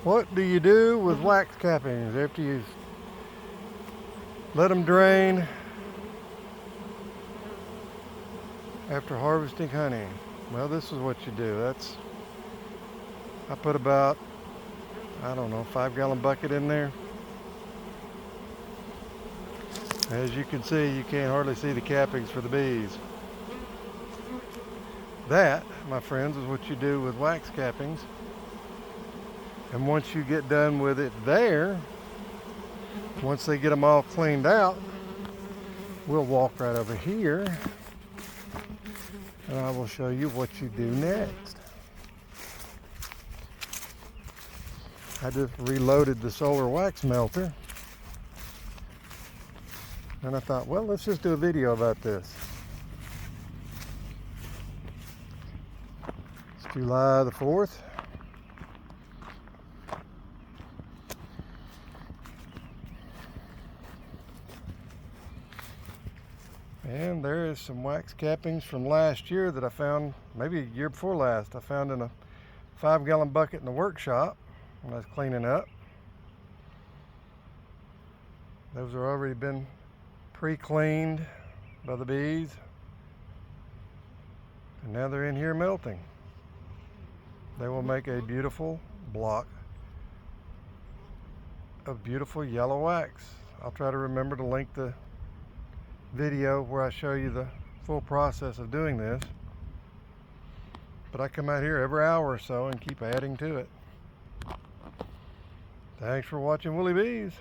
What do you do with wax cappings after you let them drain after harvesting honey? Well, this is what you do. I put about, I don't know, 5-gallon bucket in there. As you can see, you can't hardly see the cappings for the bees. That, my friends, is what you do with wax cappings. And once you get done with it there, once they get them all cleaned out, we'll walk right over here and I will show you what you do next. I just reloaded the solar wax melter and I thought, well, let's just do a video about this. It's July the 4th. And there is some wax cappings from last year that I found, maybe a year before last. I found in a 5-gallon bucket in the workshop when I was cleaning up. Those have already been pre-cleaned by the bees. And now they're in here melting. They will make a beautiful block of beautiful yellow wax. I'll try to remember to link the video where I show you the full process of doing this, but I come out here every hour or so and keep adding to it. Thanks for watching Woolly Bees.